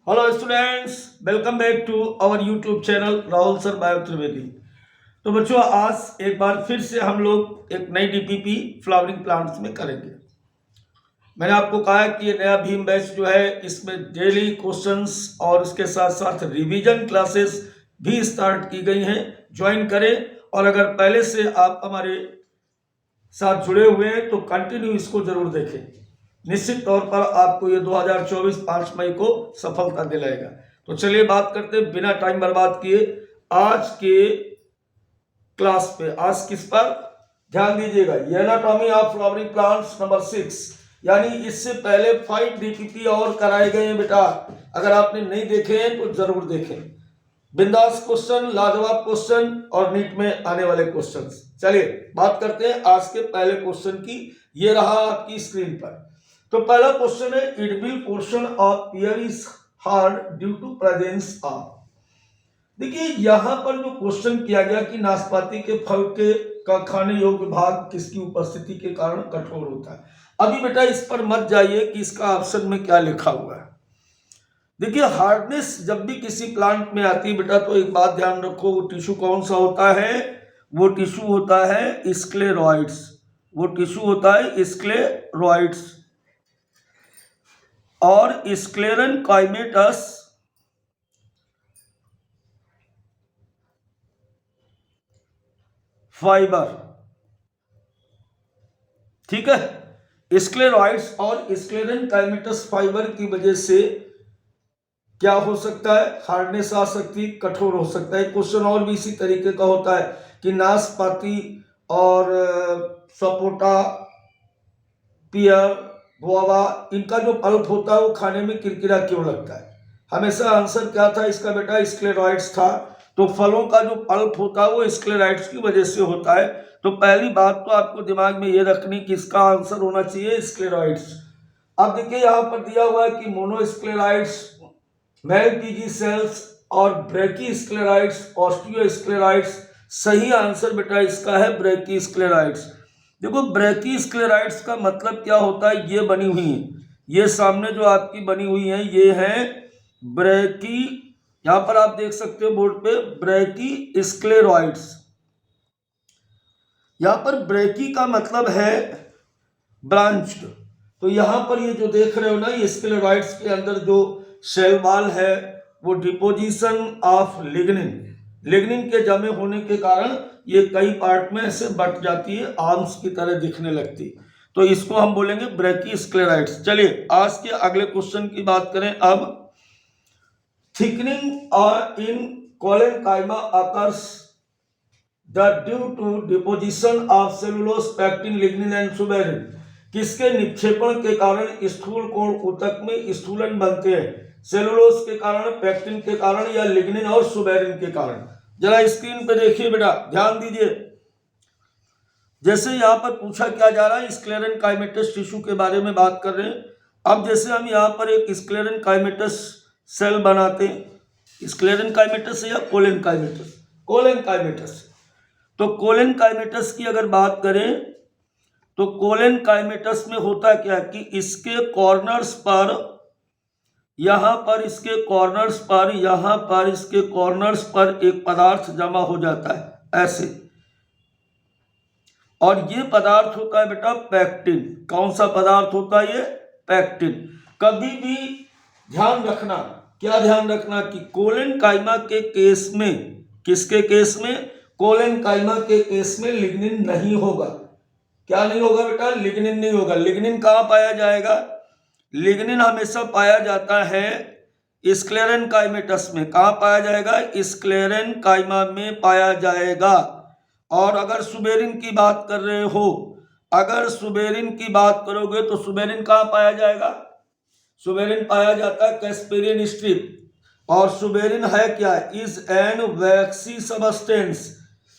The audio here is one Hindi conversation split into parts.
Hello students, welcome back to our YouTube channel Rahul sir bio Trivedi. तो बच्चों, आज एक बार फिर से हम लोग एक नई डीपीपी फ्लावरिंग प्लांट्स में करेंगे। मैंने आपको कहा है कि ये नया भीम बैच जो है इसमें डेली क्वेश्चंस और उसके साथ साथ रिवीजन क्लासेस भी स्टार्ट की गई हैं। ज्वाइन करें और अगर पहले से आप हमारे साथ जुड़े हुए हैं तो कंटिन्यू इसको जरूर देखें। निश्चित तौर पर आपको ये 2024 5 मई को सफलता दिलाएगा। तो चलिए बात करते हैं बिना टाइम बर्बाद किए आज के क्लास पे। आज किस पर ध्यान दीजिएगा, anatomy of flowering plants number 6। यानी इससे पहले 5 डीपीपी और कराए गए हैं बेटा। अगर आपने नहीं देखे हैं तो जरूर देखें। बिंदास क्वेश्चन, लाजवाब क्वेश्चन और नीट में आने वाले क्वेश्चन। चलिए बात करते हैं आज के पहले क्वेश्चन की। ये रहा आपकी स्क्रीन पर। तो पहला क्वेश्चन है, it will portion of pear is hard due to presence of. देखिए यहां पर जो क्वेश्चन किया गया कि नाशपाती के फल के का खाने योग्य भाग किसकी उपस्थिति के कारण कठोर होता है। अभी बेटा इस पर मत जाइए कि इसका ऑप्शन में क्या लिखा हुआ है। देखिए हार्डनेस जब भी किसी प्लांट में आती है बेटा, तो एक बात ध्यान रखो, वो टिश्यू कौन सा होता है? वो टिश्यू होता है स्क्लेरॉइड्स। वो टिश्यू होता है स्क्लेरॉइड्स और स्क्लेरन काइमेटस फाइबर। ठीक है, स्क्लेरॉइड्स और स्क्लेरन काइमेटस फाइबर की वजह से क्या हो सकता है? हार्डनेस आ सकती है, कठोर हो सकता है। क्वेश्चन और भी इसी तरीके का होता है कि नाशपाती और सपोटा, पियर, गुआवा, इनका जो पल्प होता है वो खाने में किरकिरा क्यों लगता है? हमेशा आंसर क्या था इसका बेटा? स्क्लेरॉइड्स था। तो फलों का जो पल्प होता है वो स्क्लेरॉइड्स की वजह से होता है। तो पहली बात तो आपको दिमाग में ये रखनी कि इसका आंसर होना चाहिए स्क्लेरॉइड्स। अब देखिए यहाँ पर दिया हुआ है कि मोनोस्क्लेराइड्स, मेलपीजी सेल्स और ब्रैकीस्क्लेराइड्स, ऑस्टियोस्क्लेराइड्स। सही आंसर बेटा इसका है ब्रैकीस्क्लेराइड्स। देखो ब्रैकीस्क्लेराइड्स का मतलब क्या होता है? ये बनी हुई है, ये सामने जो आपकी बनी हुई है ये है ब्रैकी। यहां पर आप देख सकते हो बोर्ड पे ब्रैकीस्क्लेरॉइड्स। यहां पर ब्रैकी का मतलब है ब्रांच्ड। तो यहां पर ये जो देख रहे हो ना, ये स्क्लेरॉइड्स के अंदर जो सेल वॉल है वो डिपोजिशन ऑफ लिग्निन, लिग्निन के जमे होने के कारण ये कई पार्ट में ऐसे बट जाती है, आर्म्स की तरह दिखने लगती। तो इसको हम बोलेंगे ब्रैकीस्क्लेराइड्स। चलिए आज के अगले क्वेश्चन की बात करें अब। थिकनिंग और in collenchyma occurs the due to deposition of cellulose, pectin, lignin and suberin. किसके निक्षेपण के कारण स्थूल कोण ऊतक में स्थूलन बनते हैं? सेलुलोज के कारण, पैक्टिन के कारण, या लिग्निन और सुबेरिन के कारण? जरा स्क्रीन पे देखिए बेटा, ध्यान दीजिए। जैसे यहां पर पूछा क्या जा रहा है, स्क्लेरन काइमेटस टिश्यू के बारे में बात कर रहे हैं। अब जैसे हम यहां पर एक स्क्लेरन काइमेटस सेल बनाते हैं, स्क्लेरन काइमेटस या कोलेन काइमेटस? कोलेन काइमेटस। तो कोलेन काइमेटस की अगर बात करें तो कोलेन काइमेटस में होता क्या कि इसके कॉर्नर्स पर, यहां पर इसके कॉर्नर्स पर, यहां पर इसके कॉर्नर्स पर एक पदार्थ जमा हो जाता है ऐसे, और ये पदार्थ होता है बेटा पैक्टिन। कौन सा पदार्थ होता है ये? पैक्टिन। कभी भी ध्यान रखना, क्या ध्यान रखना कि कोलेन काइमा के केस में, किसके केस में? कोलेन काइमा के केस में लिग्निन नहीं होगा। क्या नहीं होगा बेटा? लिग्निन नहीं होगा। लिग्निन कहां पाया जाएगा? लिग्निन हमेशा पाया जाता है स्क्लेरन काइमेटस में। कहां पाया जाएगा? स्क्लेरन काइमा में पाया जाएगा। और अगर सुबेरिन की बात कर रहे हो, अगर सुबेरिन की बात करोगे तो सुबेरिन कहां पाया जाएगा? सुबेरिन पाया जाता है कैस्पेरियन स्ट्रिप। और सुबेरिन है क्या? Is an vaccine substance.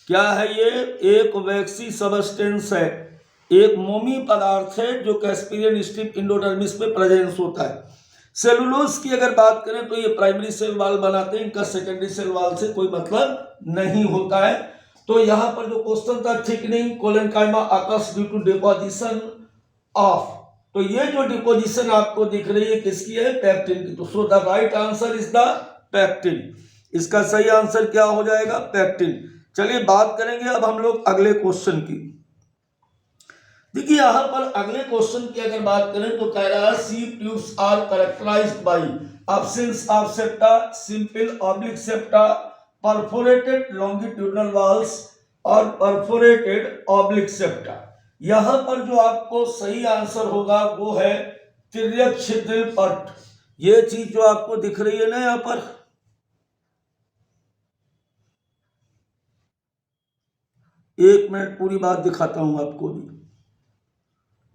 क्या है ये? एक वैक्सी सबस्टेंस है, एक मोमी पदार्थ है जो कैस्पेरियन स्ट्रिप इंडोडर्मिस में प्रेजेंस होता है। सेलुलोज की अगर बात करें तो ये प्राइमरी सेल वॉल बनाते हैं, इनका सेकेंडरी सेल वॉल से कोई मतलब नहीं होता है। तो यहां पर जो क्वेश्चन था, thickening collenchyma occurs due to deposition of तो ये जो डिपोजिशन आपको दिख रही है किसकी है? पैक्टिन की। तो so the right answer is the pectin. इसका सही आंसर क्या हो जाएगा? पैक्टिन। चलिए बात करेंगे अब हम लोग अगले क्वेश्चन की। देखिए यहां पर अगले क्वेश्चन की अगर बात करें तो कह रहा है sieve tubes are characterised by absence of septa, simple oblique septa, perforated longitudinal walls और परफोरेटेड ऑब्लिक सेप्टा। यहां पर जो आपको सही आंसर होगा वो है तिर्यक छिद्र पट। ये चीज जो आपको दिख रही है ना यहां पर, एक मिनट पूरी बात दिखाता हूं आपको भी,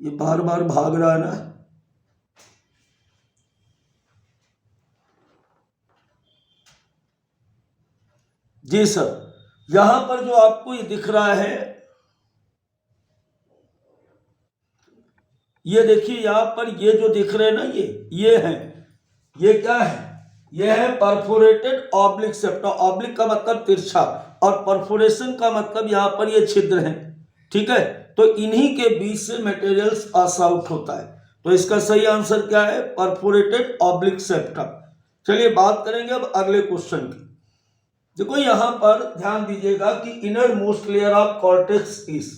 ये बार बार भाग रहा है ना। जी सर, यहां पर जो आपको ये दिख रहा है, ये देखिए यहां पर ये जो दिख रहे हैं ना, ये है, ये क्या है? ये है परफोरेटेड ऑब्लिक सेप्टा। ऑब्लिक का मतलब तिरछा और परफोरेशन का मतलब यहां पर ये छिद्र है, ठीक है। तो इन्हीं के बीच से मटेरियल्स पास आउट होता है। तो इसका सही आंसर क्या है? Perforated oblique septa. चलिए बात करेंगे अब अगले क्वेश्चन की। देखो यहां पर ध्यान दीजिएगा कि inner most layer of cortex is,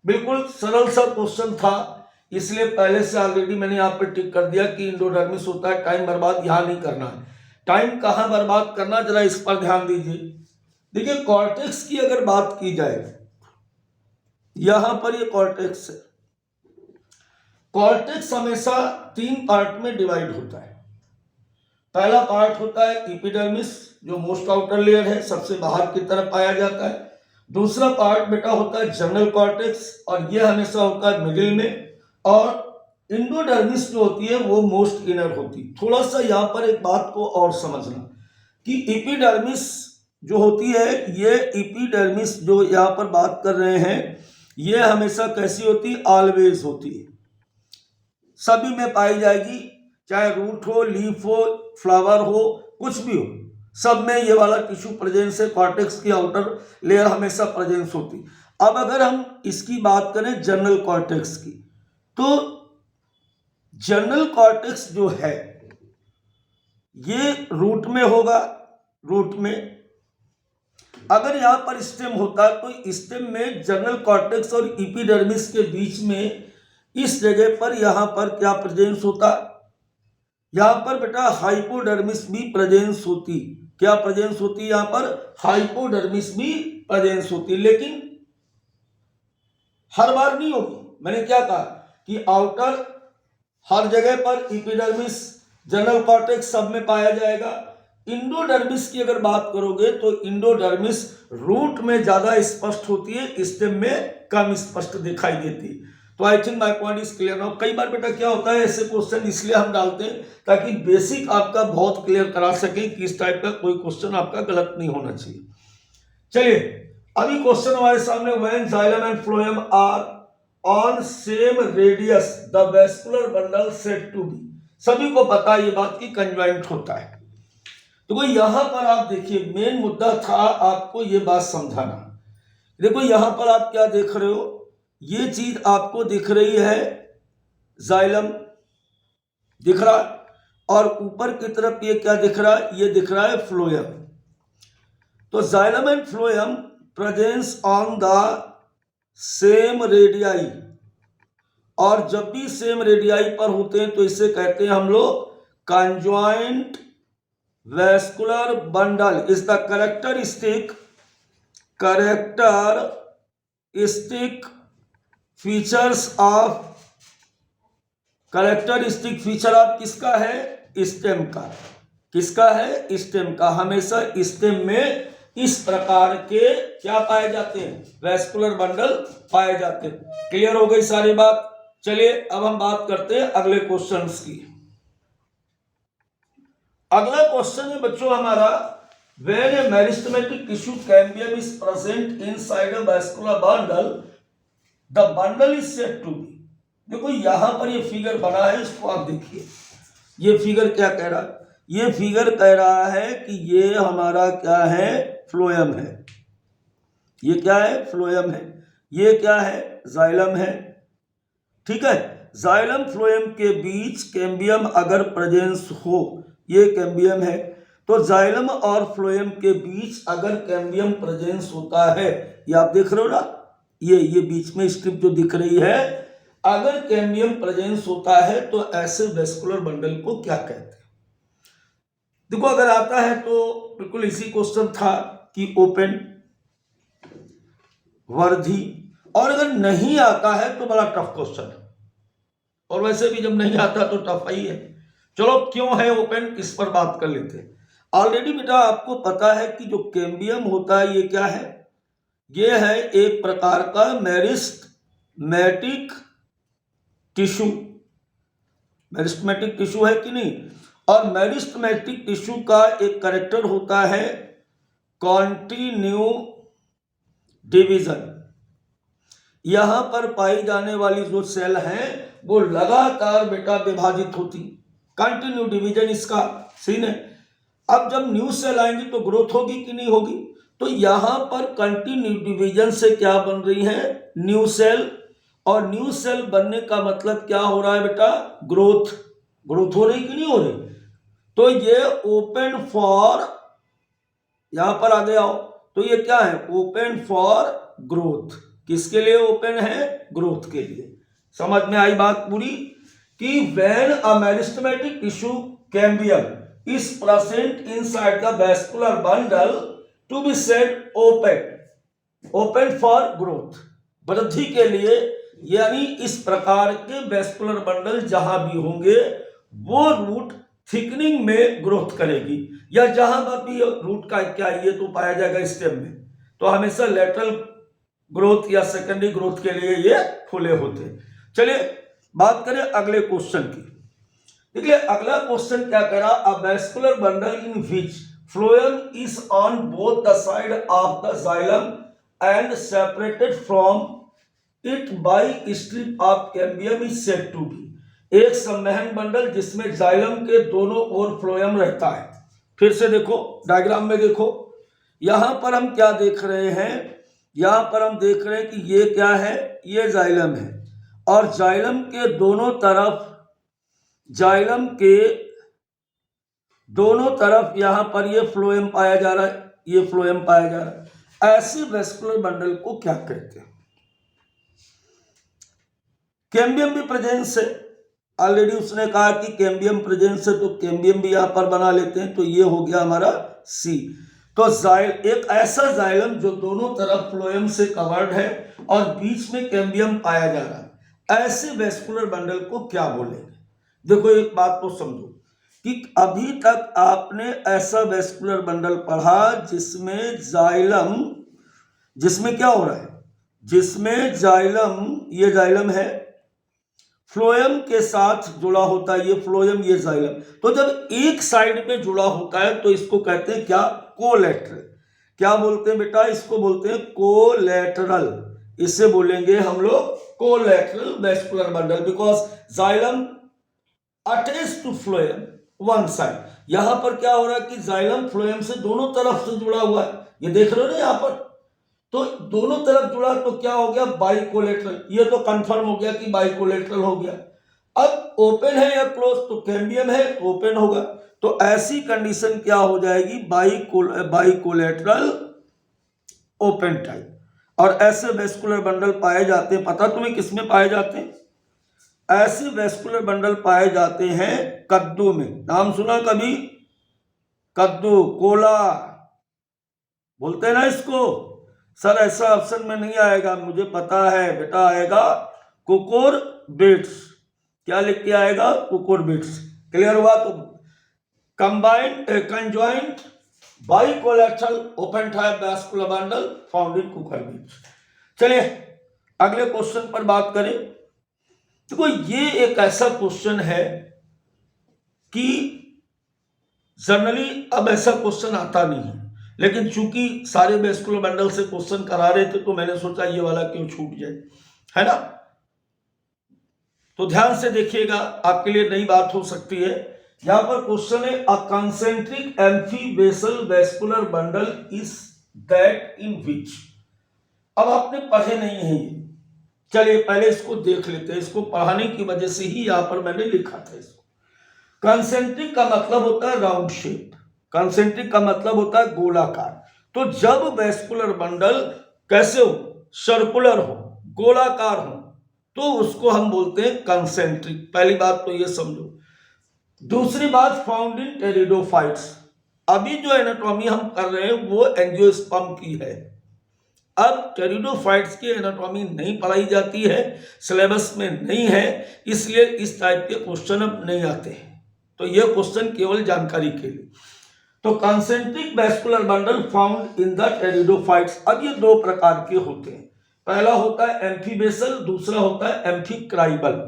बिल्कुल सरल सा क्वेश्चन था, इसलिए पहले से ऑलरेडी मैंने यहाँ पे टिक कर दिया कि इंडोडर्मिस होता है। टाइम बर्बाद यहां नहीं करना है। टाइम कहां बर्बाद करना, जरा इस पर ध्यान दीजिए। देखिए कॉर्टेक्स की अगर बात की जाए, यहां पर ये कॉर्टेक्स है। कॉर्टेक्स हमेशा 3 पार्ट में डिवाइड होता है। पहला पार्ट होता है एपिडर्मिस, जो मोस्ट आउटर लेयर है, सबसे बाहर की तरफ पाया जाता है। दूसरा पार्ट बेटा होता है जनरल कॉर्टेक्स, और यह हमेशा होता है मिडिल में। और इंडोडर्मिस जो होती है वो मोस्ट इनर होती है। थोड़ा सा यहाँ पर एक बात को और समझना कि एपिडर्मिस जो होती है, ये एपिडर्मिस जो यहाँ पर बात कर रहे हैं, ये हमेशा कैसी होती है? ऑलवेज होती है, सभी में पाई जाएगी, चाहे रूट हो, लीफ हो, फ्लावर हो, कुछ भी हो, सब में ये वाला टिश्यू प्रेजेंस है। कॉर्टेक्स की आउटर लेयर हमेशा प्रेजेंस होती। अब अगर हम इसकी बात करें जनरल कॉर्टेक्स की, तो जनरल कॉर्टेक्स जो है ये रूट में होगा। रूट में अगर यहां पर स्टेम होता है तो स्टेम में जनरल कॉर्टेक्स और एपिडर्मिस के बीच में इस जगह पर यहां पर क्या प्रेजेंस होता? यहां पर बेटा हाइपोडर्मिस भी प्रेजेंस होती। क्या प्रेजेंस होती? यहां पर हाइपोडर्मिस भी प्रेजेंस होती, लेकिन हर बार नहीं होगी। मैंने क्या कहा कि आउटर हर जगह पर, एपिडर्मिस, जनरल कॉर्टेक्स सब में पाया जाएगा। इंडोडर्मिस की अगर बात करोगे तो इंडोडर्मिस रूट में ज्यादा स्पष्ट होती है, स्टेम में कम स्पष्ट दिखाई देती। तो I think my point is clear now. कई बार बेटा क्या होता है, ऐसे क्वेश्चन इसलिए हम डालते हैं ताकि बेसिक आपका बहुत क्लियर करा सके कि इस टाइप का कोई क्वेश्चन आपका गलत नहीं होना चाहिए। चलिए अभी क्वेश्चन हमारे सामने, when xylem and phloem are on same radius the vascular bundle said to be. सभी को पता है ये बात की कंजॉइंट होता है। तो यहां पर आप देखिए, मेन मुद्दा था आपको ये बात समझाना। देखो यहां पर आप क्या देख रहे हो, ये चीज आपको दिख रही है जाइलम दिख रहा, और ऊपर की तरफ ये क्या दिख रहा है? ये दिख रहा है फ्लोएम। तो xylem and phloem presence on the same radii, और जब भी सेम रेडियाई पर होते हैं तो इसे कहते हैं हम लोग conjoint vascular bundle is the characteristic features of, characteristic feature of किसका है? स्टेम का। किसका है? स्टेम का। हमेशा स्टेम में इस प्रकार के क्या पाए जाते हैं? वैस्कुलर बंडल पाए जाते हैं। क्लियर हो गई सारी बात। चलिए अब हम बात करते हैं अगले क्वेश्चंस की। अगला क्वेश्चन है बच्चों हमारा, when a meristematic tissue cambium is present inside a vascular bundle the bundle is said to be. देखो यहां पर ये फिगर बना है, इसको आप देखिए। ये फिगर क्या कह रहा है? ये फिगर कह रहा है कि ये हमारा क्या है? फ्लोएम है। ये क्या है? फ्लोएम है। ये क्या है? जाइलम है। ठीक है, जाइलम फ्लोएम के बीच कैम्बियम अगर प्रेजेंस हो, ये कैम्बियम है, तो जाइलम और फ्लोएम के बीच अगर कैम्बियम प्रेजेंस होता है, ये आप देख रहे हो ना, ये बीच में स्ट्रिप जो दिख रही है, अगर कैम्बियम प्रेजेंस होता है तो ऐसे वेस्कुलर बंडल को क्या कहते हैं? देखो अगर आता है तो बिल्कुल इसी क्वेश्चन था कि ओपन, वर्धी, और अगर नहीं आता है तो बड़ा टफ क्वेश्चन है, और वैसे भी जब नहीं आता तो टफ ही है। चलो क्यों है ओपन, इस पर बात कर लेते हैं। ऑलरेडी बेटा आपको पता है कि जो कैम्बियम होता है ये क्या है, ये है एक प्रकार का मेरिस्टमेटिक टिश्यू, मेरिस्टमेटिक टिश्यू है कि नहीं। और मेरिस्टमेटिक टिश्यू का एक कैरेक्टर होता है कॉन्टिन्यू डिवीजन। यहां पर पाई जाने वाली जो सेल हैं वो लगातार बेटा विभाजित होती, कंटिन्यू डिवीजन इसका सीन है। अब जब न्यू सेल आएंगी तो ग्रोथ होगी कि नहीं होगी, तो यहां पर कंटिन्यू डिवीजन से क्या बन रही है, न्यू सेल, और न्यू सेल बनने का मतलब क्या हो रहा है बेटा, ग्रोथ, ग्रोथ हो रही कि नहीं हो रही। तो ये ओपन फॉर, यहां पर आगे आओ, तो ये क्या है, ओपन फॉर ग्रोथ। किसके लिए ओपन है, ग्रोथ के लिए। समझ में आई बात पूरी, कि when a meristematic tissue cambium is present inside the vascular bundle to be said open, open for growth, वृद्धि के लिए, यानी इस प्रकार के वैस्कुलर बंडल जहां भी होंगे वो रूट थिकनिंग में ग्रोथ करेगी, या जहां पर भी रूट का क्या ये तो पाया जाएगा स्टेम में, तो हमेशा लेटरल ग्रोथ या सेकेंडरी ग्रोथ के लिए ये खुले होते हैं। चलिए बात करें अगले क्वेश्चन की। देखिए अगला क्वेश्चन क्या करा, a vascular bundle in which phloem is on both the side of the xylem and separated from it by strip of cambium is said to be. एक संवहन बंडल जिसमें जाइलम के दोनों ओर फ्लोएम रहता है। फिर से देखो डायग्राम में देखो, यहां पर हम क्या देख रहे हैं, यहां पर हम देख रहे हैं कि ये क्या है, ये जाइलम है, और जाइलम के दोनों तरफ, जाइलम के दोनों तरफ यहां पर ये फ्लोएम पाया जा रहा है, ये फ्लोएम पाया जा रहा है। ऐसे वेस्कुलर बंडल को क्या कहते हैं, कैम्बियम भी प्रेजेंस है, ऑलरेडी उसने कहा कि कैम्बियम प्रेजेंस है, तो कैम्बियम भी यहां पर बना लेते हैं, तो ये हो गया हमारा सी। तो जाइल, एक ऐसा जाइलम जो दोनों तरफ फ्लोएम से कवर्ड है और बीच में कैम्बियम पाया जा रहा है, ऐसे वेस्कुलर बंडल को क्या बोलेंगे। देखो एक बात तो समझो कि अभी तक आपने ऐसा वेस्कुलर बंडल पढ़ा जिसमें जाइलम, जिसमें क्या हो रहा है, जिसमें जाइलम, ये जाइलम है, फ्लोएम के साथ जुड़ा होता है, ये फ्लोएम, ये जाइलम। तो जब एक साइड पे जुड़ा होता है तो इसको कहते हैं क्या, कोलैटरल। क्या बोलते हैं बेटा, इसको बोलते हैं कोलैटरल, इसे बोलेंगे हम लोग collateral vascular bundle, because xylem attach to phloem one side. यहां पर क्या हो रहा है कि जाइलम फ्लोएम से दोनों तरफ से जुड़ा हुआ है, ये देख रहे हो ना यहां पर, तो दोनों तरफ जुड़ा तो क्या हो गया, बाइकोलेटरल। ये तो कंफर्म हो गया कि बाइकोलेटरल हो गया। अब ओपन है या क्लोज, तो कैम्बियम है तो ओपन होगा, तो ऐसी कंडीशन क्या हो जाएगी, बाइकोलेटरल ओपन टाइप। और ऐसे वेस्कुलर बंडल पाए जाते हैं, पता तुम्हें किसमें पाए जाते हैं, ऐसे वेस्कुलर बंडल पाए जाते हैं कद्दू में। नाम सुना कभी, कद्दू, कोला बोलते हैं ना इसको। सर ऐसा ऑप्शन में नहीं आएगा, मुझे पता है बेटा, आएगा कुकुरबिट्स। क्या लिख के आएगा, कुकुरबिट्स। क्लियर हुआ। तो combined conjoint bicollateral open type vascular bundle found in cucurbits. चलिए अगले क्वेश्चन पर बात करें। देखो ये एक ऐसा क्वेश्चन है कि जनरली अब ऐसा क्वेश्चन आता नहीं है, लेकिन चूंकि सारे वेस्कुलर बंडल से क्वेश्चन करा रहे थे तो मैंने सोचा ये वाला क्यों छूट जाए, है ना। तो ध्यान से देखिएगा, आपके लिए नई बात हो सकती है। यहां पर क्वेश्चन है, a concentric amphivasal vascular bundle is that in which. अब आपने पढ़े नहीं है ये, चलिए पहले इसको देख लेते हैं, इसको पढ़ाने की वजह से ही यहाँ पर मैंने लिखा था इसको। कंसेंट्रिक का मतलब होता है राउंड शेप, कंसेंट्रिक का मतलब होता है गोलाकार। तो जब वेस्कुलर बंडल कैसे हो, सर्कुलर हो, गोलाकार हो, तो उसको हम बोलते हैं कंसेंट्रिक। पहली बात तो ये समझो। दूसरी बात फाउंड इन टेरिडोफाइट्स। अभी जो एनाटॉमी हम कर रहे हैं वो एंजियोस्पर्म की है। अब टेरिडोफाइट्स की एनाटॉमी नहीं पढ़ाई जाती है, सिलेबस में नहीं है, इसलिए इस टाइप के क्वेश्चन अब नहीं आते हैं। तो यह क्वेश्चन केवल जानकारी के लिए। तो concentric vascular bundle found in the pteridophytes. अब ये दो प्रकार के होते हैं। पहला होता है एम्फीबेसल, दूसरा होता है एम्फीक्राइबल।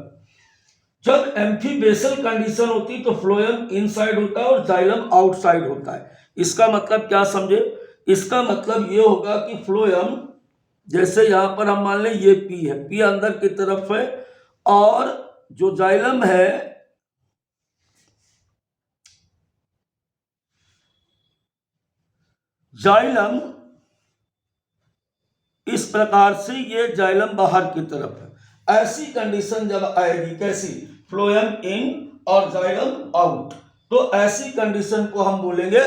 जब एम्फीबेसल कंडीशन होती है तो फ्लोएम इनसाइड होता है और जाइलम आउटसाइड होता है। इसका मतलब क्या समझे, इसका मतलब ये होगा कि फ्लोएम, जैसे यहां पर हम मान लें ये पी है, पी अंदर की तरफ है, और जो जाइलम है जाइलम इस प्रकार से, ये जाइलम बाहर की तरफ है। ऐसी कंडीशन जब आएगी, कैसी, फ्लोएम इन और जाइलम आउट, तो ऐसी कंडीशन को हम बोलेंगे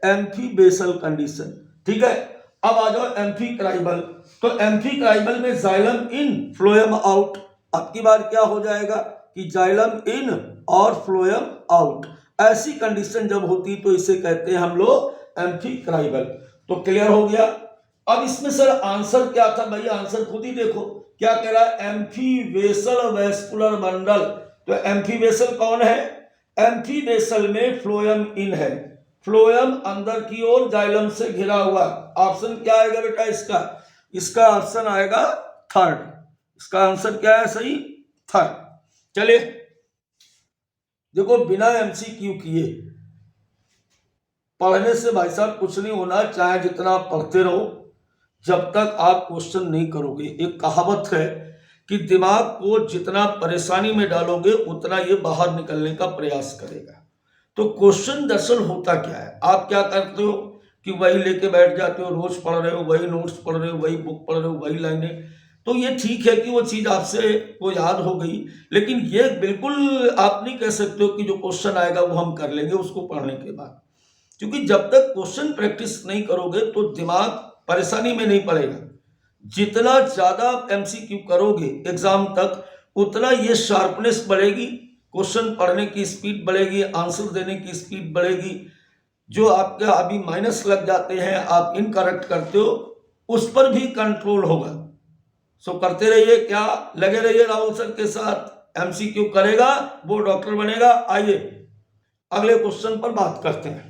एम्फीबेसल कंडीशन। ठीक है, अब आ जाओ एम्फीक्राइबल। तो एम्फीक्राइबल में जाइलम इन फ्लोएम आउट। अब की बार क्या हो जाएगा कि जाइलम इन और फ्लोएम आउट। ऐसी कंडीशन जब होती तो इसे कहते हैं हम लोग एम्फीक्राइबल। तो क्लियर हो गया। अब इसमें सर आंसर क्या था भाई, आंसर खुद ही देखो क्या कह रहा है, एम्फीबेसल वेस्कुलर बंडल। तो एम्फीबेसल कौन है, एम्फीबेसल में फ्लोएम इन है, फ्लोएम अंदर की ओर जाइलम से घिरा हुआ। ऑप्शन क्या आएगा बेटा इसका, इसका ऑप्शन आएगा थर्ड। इसका आंसर क्या है सही, थर्ड। चलिए देखो, बिना एमसीक्यू किए पढ़ने से भाई साहब कुछ नहीं होना, चाहे जितना आप पढ़ते रहो, जब तक आप क्वेश्चन नहीं करोगे। एक कहावत है कि दिमाग को जितना परेशानी में डालोगे उतना ये बाहर निकलने का प्रयास करेगा। तो क्वेश्चन दरअसल होता क्या है, आप क्या करते हो कि वही लेके बैठ जाते हो, रोज पढ़ रहे हो, वही नोट्स पढ़ रहे हो, वही बुक पढ़ रहे हो, वही लाइनें। तो ये ठीक है कि वो चीज आपसे वो याद हो गई, लेकिन ये बिल्कुल आप नहीं कह सकते हो कि जो क्वेश्चन आएगा वो हम कर लेंगे उसको पढ़ने के बाद। क्योंकि जब तक क्वेश्चन प्रैक्टिस नहीं करोगे तो दिमाग परेशानी में नहीं पड़ेगा। जितना ज्यादा एमसीक्यू करोगे एग्जाम तक, उतना ये शार्पनेस बढ़ेगी, क्वेश्चन पढ़ने की स्पीड बढ़ेगी, आंसर देने की स्पीड बढ़ेगी। जो आपका अभी माइनस लग जाते हैं, आप इनकरेक्ट करते हो, उस पर भी कंट्रोल होगा। सो करते रहिए, क्या लगे रहिए राहुल सर के साथ। एमसीक्यू करेगा वो डॉक्टर बनेगा। आइए अगले क्वेश्चन पर बात करते हैं।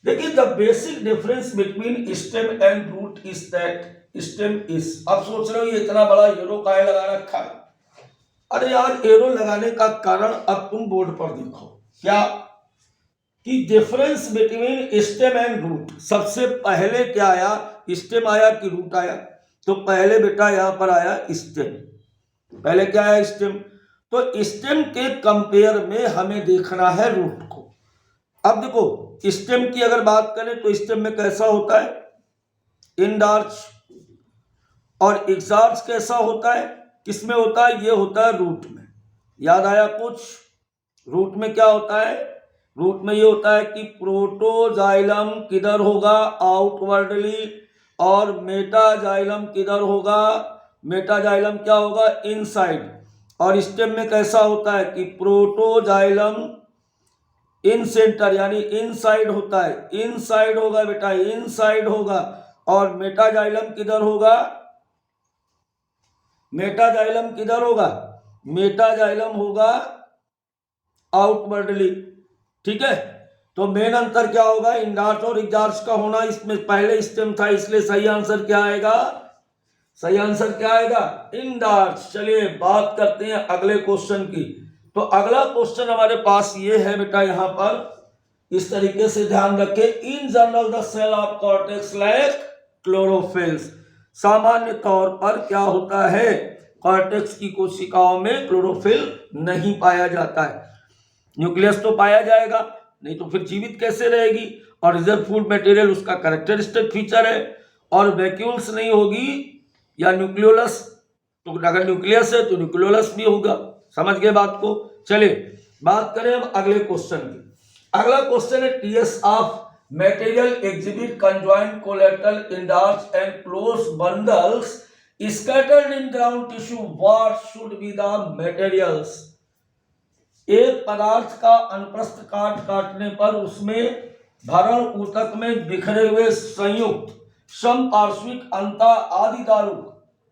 देखिए, the basic difference between stem and root is that stem is. अब सोच रहे हो ये इतना बड़ा एरो काहे लगा रखा है। अरे यार, एरो लगाने का कारण अब तुम बोर्ड पर देखो क्या, कि difference between stem and root. सबसे पहले क्या आया, स्टेम आया कि रूट आया? तो पहले बेटा यहां पर आया स्टेम। पहले क्या आया, स्टेम। तो स्टेम के कंपेयर में हमें देखना है रूट को। अब देखो, स्टेम की अगर बात करें तो स्टेम में कैसा होता है, इंडार्च, और एक्सार्च कैसा होता है, किसमें होता है, ये होता है रूट में। याद आया कुछ? रूट में क्या होता है, रूट में ये होता है कि प्रोटोजाइलम किधर होगा, आउटवर्डली, और मेटाजाइलम किधर होगा, मेटाजाइलम क्या होगा, इनसाइड। और स्टेम में कैसा होता है कि प्रोटोजाइलम इन सेंटर यानी इनसाइड होता है, इनसाइड होगा बेटा, इनसाइड होगा। और मेटाजाइलम किधर होगा, मेटाजाइलम किधर होगा, मेटाजाइलम होगा आउटवर्डली। ठीक है, तो मेन अंतर क्या होगा, इंडार्च और एक्सार्च का होना। इसमें पहले स्टेम था, इसलिए सही आंसर क्या आएगा, सही आंसर क्या आएगा, इंडार्च। चलिए बात करते हैं अगले क्वेश्चन की। तो अगला क्वेश्चन हमारे पास ये है बेटा, यहां पर इस तरीके से ध्यान रखें। In general the cell of cortex lack chlorophylls. सामान्य तौर पर क्या होता है, कॉर्टेक्स की कोशिकाओं में क्लोरोफिल नहीं पाया जाता है। न्यूक्लियस तो पाया जाएगा, नहीं तो फिर जीवित कैसे रहेगी। और रिजर्व फूड मटेरियल उसका कैरेक्टरिस्टिक फीचर है। और वैक्यूल्स नहीं होगी या न्यूक्लियोलस तो अगर न्यूक्लियस है तो न्यूक्लियोलस भी होगा। समझ गए बात को। चलिए बात करें अब अगले क्वेश्चन की। अगला क्वेश्चन है TS of material exhibit conjoint collateral in dark and close bundles scattered in ground tissue, what should be the materials. एक पदार्थ का अनुप्रस्थ काट काटने पर उसमें भरण ऊतक में बिखरे हुए संयुक्त समपार्श्विक अंता आदि दारुक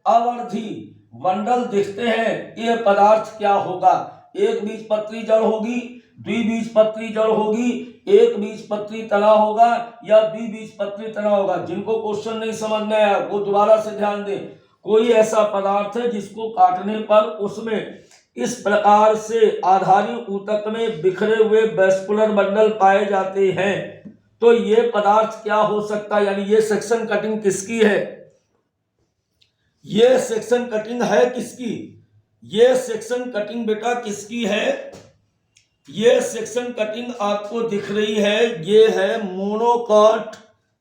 अवर्धी बंडल दिखते हैं, यह पदार्थ क्या होगा। एक बीजपत्री जड़ होगी, द्विबीजपत्री जड़ होगी, एक बीजपत्री तना होगा या द्विबीजपत्री तना होगा। जिनको क्वेश्चन नहीं समझ में आया वो दोबारा से ध्यान दें। कोई ऐसा पदार्थ है जिसको काटने पर उसमें इस प्रकार से आधारी ऊतक में बिखरे हुए वेस्कुलर बंडल पाए जाते हैं, तो ये पदार्थ क्या हो सकता है। यानी ये सेक्शन कटिंग किसकी है, ये सेक्शन कटिंग है किसकी, ये सेक्शन कटिंग बेटा किसकी है। ये सेक्शन कटिंग आपको दिख रही है, ये है मोनोकॉट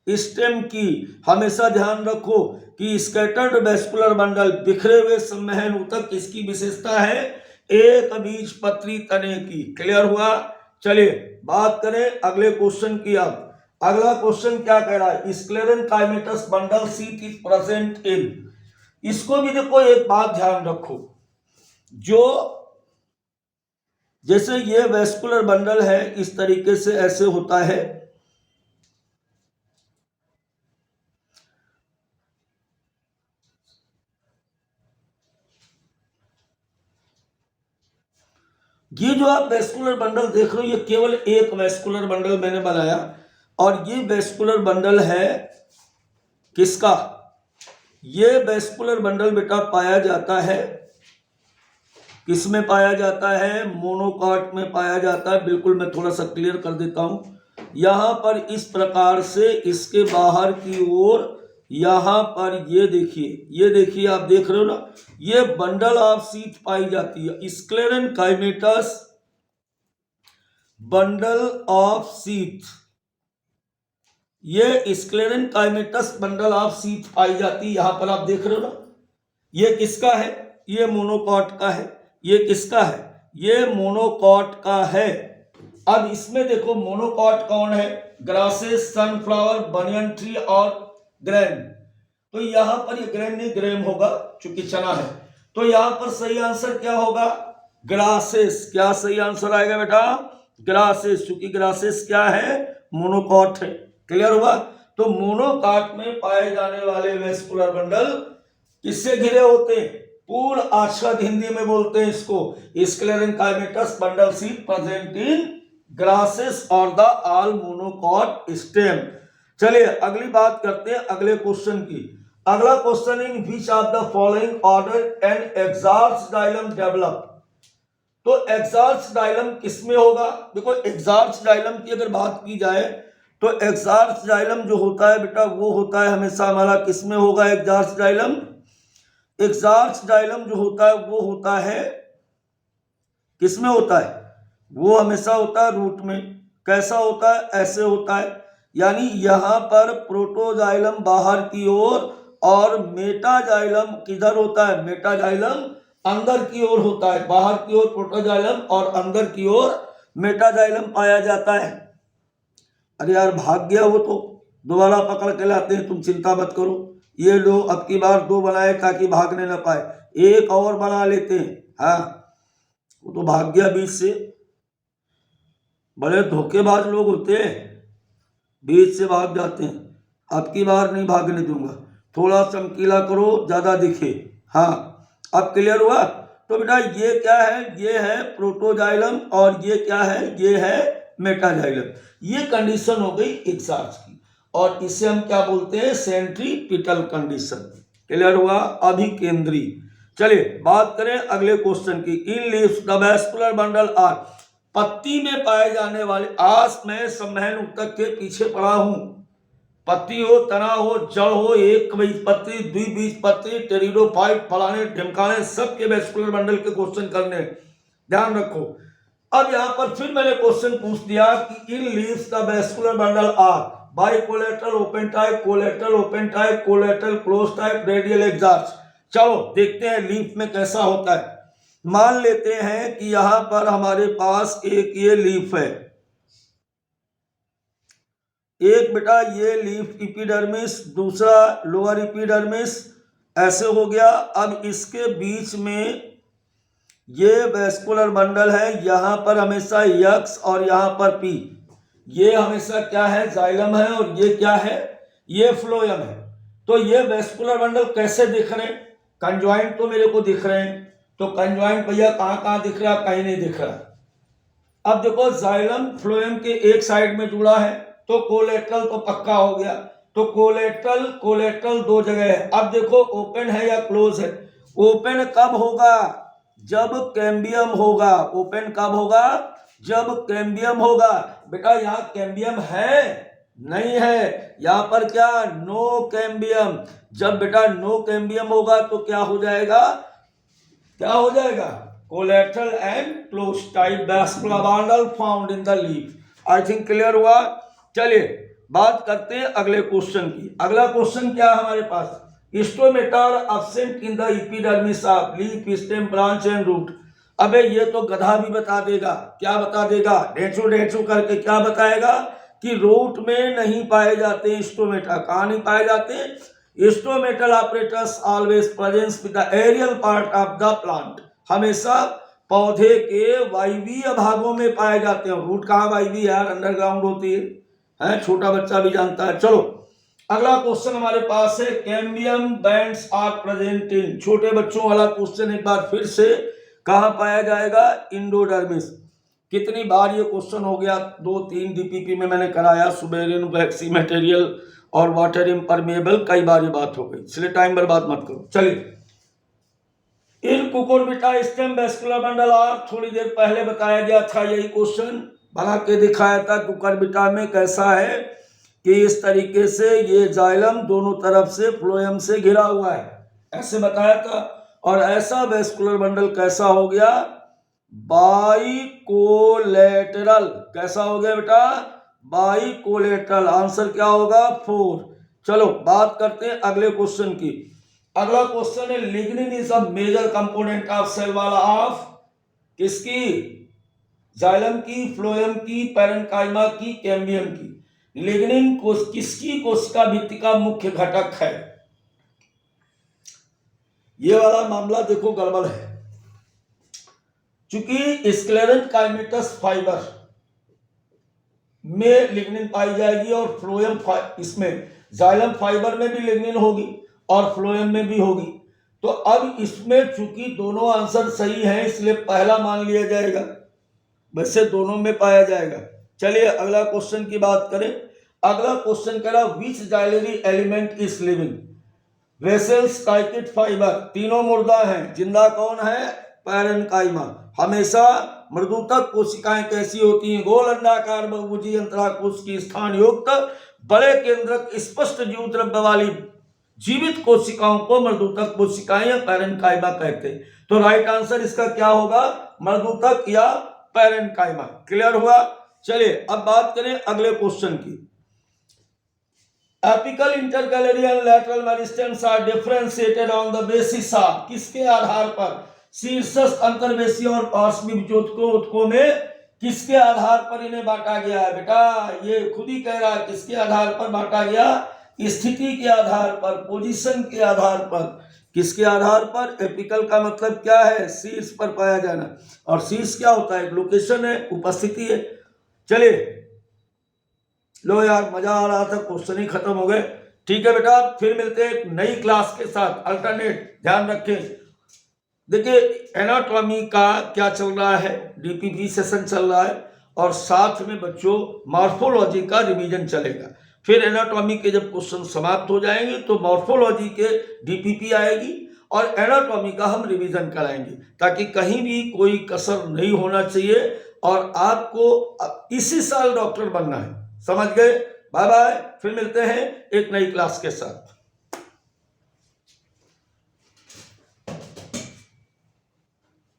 स्टेम की। हमेशा ध्यान रखो कि स्कैटर्ड वेस्कुलर बंडल बिखरे हुए संवहन ऊतक किसकी विशेषता है, एक बीजपत्री तने की। क्लियर हुआ। चलिए बात करें अगले क्वेश्चन की। अब अगला क्वेश्चन क्या कह रहा है, sclerenchymatous bundle sheath is present in. इसको भी देखो, एक बात ध्यान रखो, जो जैसे ये वेस्कुलर बंडल है इस तरीके से ऐसे होता है, ये जो आप वेस्कुलर बंडल देख रहे हो ये केवल एक वेस्कुलर बंडल मैंने बनाया, और ये वेस्कुलर बंडल है किसका, ये वेस्कुलर बंडल बेटा पाया जाता है किसमें पाया जाता है, मोनोकॉट में पाया जाता है। बिल्कुल मैं थोड़ा सा क्लियर कर देता हूं। यहां पर इस प्रकार से इसके बाहर की ओर यहां पर ये देखिए आप देख रहे हो ना, ये बंडल ऑफ सीट पाई जाती है, स्क्लेरेंकाइमेटस बंडल ऑफ सीट। ये स्क्लेरेंकाइमेटस बंडल ऑफ सीट पाई जाती है, यहां पर आप देख रहे हो ना। ये किसका है, ये मोनोकॉट का है। ये किसका है, ये मोनोकॉट का है। अब इसमें देखो मोनोकॉट कौन है, ग्रासेस, सनफ्लावर, बनियन ट्री और ग्रेन। तो यहां पर ये ग्रेन नहीं ग्रेम होगा चूंकि चना है, तो यहां पर सही आंसर क्या होगा, ग्रासेस। क्या सही आंसर आएगा बेटा, ग्रासेस, चूंकि ग्रासेस क्या है, मोनोकॉट है। क्लियर हुआ। तो मोनोकॉट में पाए जाने वाले वेस्कुलर बंडल किससे घिरे होते हैं, पूर्ण आच्छाद, हिंदी में बोलते हैं इसको sclerenchymatous bundle sheath present in grasses और द ऑल मोनोकॉट स्टेम। चलिए अगली बात करते हैं अगले क्वेश्चन की। अगला question, in which of the following order and exarch xylem develop. तो एक्सार्स डाइलम किसमें होगा, देखो एक्सार्स डाइलम की अगर बात की जाए तो एक्सार्स डाइलम जो होता है बेटा वो होता है हमेशा हमारा किसमें होगा, एक्सार्स डाइलम। एक्सार्स डाइलम जो होता है वो होता है किसमें होता है, वो हमेशा होता है रूट में। कैसा होता है, ऐसे होता है। यानी यहां पर प्रोटोजाइलम बाहर की ओर और मेटाजाइलम किधर होता है, मेटाजाइलम अंदर की ओर होता है। बाहर की ओर प्रोटोजाइलम और अंदर की ओर मेटाजाइलम पाया जाता है। अरे यार भाग गया वो, तो दोबारा पकड़ के लाते हैं, तुम चिंता मत करो। ये लो अब की बार 2 बनाए ताकि भागने ना पाए, एक और बना लेते हैं। हाँ वो तो भाग गया बीच से, बड़े धोखेबाज लोग होते हैं, बीच से भाग जाते हैं। अब की बार नहीं भागने दूंगा, थोड़ा चमकीला करो ज्यादा दिखे। हाँ अब क्लियर हुआ। तो बेटा ये क्या है, ये है प्रोटोजाइलम और ये क्या है, ये है मेटाजाइलम। ये कंडीशन हो गई एक्सार्स की, और इसे हम क्या बोलते हैं, सेंट्रीपिटल कंडीशन। क्लियर हुआ, अभिकेंद्री। चलिए बात करें अगले क्वेश्चन की। In leaves the vascular bundle are, पत्ती में पाए जाने वाले, आज मैं संवहन ऊतक के पीछे पड़ा हूं, पत्ती हो, तना हो, जड़ हो, एक बीजपत्री, द्विबीजपत्री, टेरिडोफाइट, फलाने ढिमकाने, सबके वेस्कुलर बंडल के क्वेश्चन करने, ध्यान रखो। अब यहां पर फिर मैंने क्वेश्चन पूछ दिया कि in leaves the vascular bundle are bicollateral open type, collateral open type, collateral close type, radial exarch. चलो देखते हैं लीफ में कैसा होता है। मान लेते हैं कि यहां पर हमारे पास एक ये लीफ है, एक बेटा ये लीफ एपिडर्मिस, दूसरा लोअर एपिडर्मिस, ऐसे हो गया। अब इसके बीच में ये वेस्कुलर बंडल है, यहां पर हमेशा यक्स और यहां पर पी, ये हमेशा क्या है, जाइलम है, और ये क्या है, ये फ्लोएम है। तो ये वेस्कुलर बंडल कैसे दिख रहे हैं, कंजॉइंट तो मेरे को दिख रहे हैं, तो कंजॉइंट भैया कहां कहां दिख रहा है, कहीं नहीं दिख रहा। अब देखो जाइलम फ्लोएम के एक साइड में जुड़ा है, तो कोलेट्रल तो पक्का हो गया, तो कोलेट्रल दो जगह है। अब देखो ओपन है या क्लोज है, ओपन कब होगा, जब कैम्बियम होगा। ओपन कब होगा, जब कैम्बियम होगा। बेटा यहाँ कैम्बियम है, नहीं है, यहाँ पर क्या, नो कैम्बियम। जब बेटा नो कैम्बियम होगा तो क्या हो जाएगा, क्या हो जाएगा, collateral and close type vascular bundle found in the leaf. I think clear हुआ। चलिए बात करते हैं अगले क्वेश्चन की। अगला क्वेश्चन क्या है हमारे पास, stomata absent in the epidermis of leaf, stem, branch and root. अबे ये तो गधा भी बता देगा, क्या बता देगा, ढेंचू ढेंचू करके क्या बताएगा कि रूट में नहीं पाए जाते स्टोमेटा। कहाँ नहीं पाए जाते, stomatal operators always presence with the aerial part of the plant. हमेशा पौधे के वायवीय भागों में पाए जाते हैं। रूट कहाँ वायवीय यार, अंडरग्राउंड होती है, छोटा बच्चा भी जानता है। चलो अगला क्वेश्चन हमारे पास है, cambium bands are present in, छोटे बच्चों वाला क्वेश्चन एक बार फिर से, कहाँ पाया जाएगा, इंडोडर्मिस। कितनी बार ये क्वेश्चन हो गया, 2-3 डीपीपी में मैंने कराया, सुबेरियन वैक्सी मटेरियल और वाटर इम्परमेबल, कई बार ये बात हो गई, इसलिए टाइम बर्बाद मत करो। चलिए in Cucurbita stem vascular bundle are, थोड़ी देर पहले बताया गया था यही क्वेश्चन, बना के दिखाया था कुकुरबिटा में कैसा है कि इस तरीके से ये जाइलम दोनों तरफ से फ्लोएम से घिरा हुआ है, ऐसे बताया था। और ऐसा वेस्कुलर बंडल कैसा हो गया, बाइकोलेटरल। कैसा हो गया बेटा, बाइकोलेटरल। आंसर क्या होगा, 4। चलो बात करते हैं अगले क्वेश्चन की। अगला क्वेश्चन है, lignin is a major component of cell wall of, किसकी, जाइलम की, फ्लोएम की, पैरेन्काइमा की, कैम्बियम की। लिग्निन किसकी कोशिका भित्ति का मुख्य घटक है। ये वाला मामला देखो गड़बड़ है, चूंकि स्क्लेरेंकाइमेटस फाइबर में लिग्निन पाई जाएगी और फ्लोएम इसमें जाइलम फाइबर में भी लिग्निन होगी और फ्लोएम में भी होगी। तो अब इसमें चूंकि दोनों आंसर सही हैं इसलिए पहला मान लिया जाएगा, वैसे दोनों में पाया जाएगा। चलिए अगला क्वेश्चन की बात करें। अगला क्वेश्चन कह रहा, which xylary element is living, vessels, काइटिड, फाइबर, तीनों मुर्दा हैं, जिंदा कौन है, पैरेन्काइमा। हमेशा मृदुतक कोशिकाएं कैसी होती हैं, गोल अंडाकार बहुभुजी अंतराकोश की स्थान युक्त बड़े केंद्रक स्पष्ट जीव द्रव्य वाली जीवित कोशिकाओं को मृदुतक कोशिकाएं या पैरेन्काइमा कहते हैं। तो राइट आंसर इसका क्या होगा, मृदुतक या पैरेन्काइमा। क्लियर हुआ। चलिए अब बात करें अगले क्वेश्चन की। Apical, intercalary and lateral meristems are differentiated on the basis of, किसके आधार पर, शीर्षस्थ, अंतर्वेशी और पार्श्वी ऊतकों में किसके आधार पर इन्हें बांटा गया है। बेटा ये खुद ही कह रहा है किसके आधार पर बांटा गया, स्थिति के आधार पर, पोजीशन के आधार पर। किसके आधार पर, एपिकल का मतलब क्या है, शीर्ष पर पाया जाना, और शीर्ष क्या होता है, लोकेशन है, उपस्थिति है। चलिए लो यार मजा आ रहा था, क्वेश्चन ही खत्म हो गए। ठीक है बेटा, फिर मिलते हैं एक नई क्लास के साथ, अल्टरनेट। ध्यान रखें, देखिए एनाटॉमी का क्या चल रहा है, डीपीपी सेशन चल रहा है, और साथ में बच्चों मॉर्फोलॉजी का रिवीजन चलेगा। फिर एनाटॉमी के जब क्वेश्चन समाप्त हो जाएंगे तो मॉर्फोलॉजी के डीपीपी आएगी और एनाटॉमी का हम रिवीजन कराएंगे, ताकि कहीं भी कोई कसर नहीं होना चाहिए और आपको इसी साल डॉक्टर बनना है। समझ गए। बाय बाय, फिर मिलते हैं एक नई क्लास के साथ।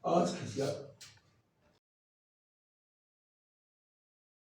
आज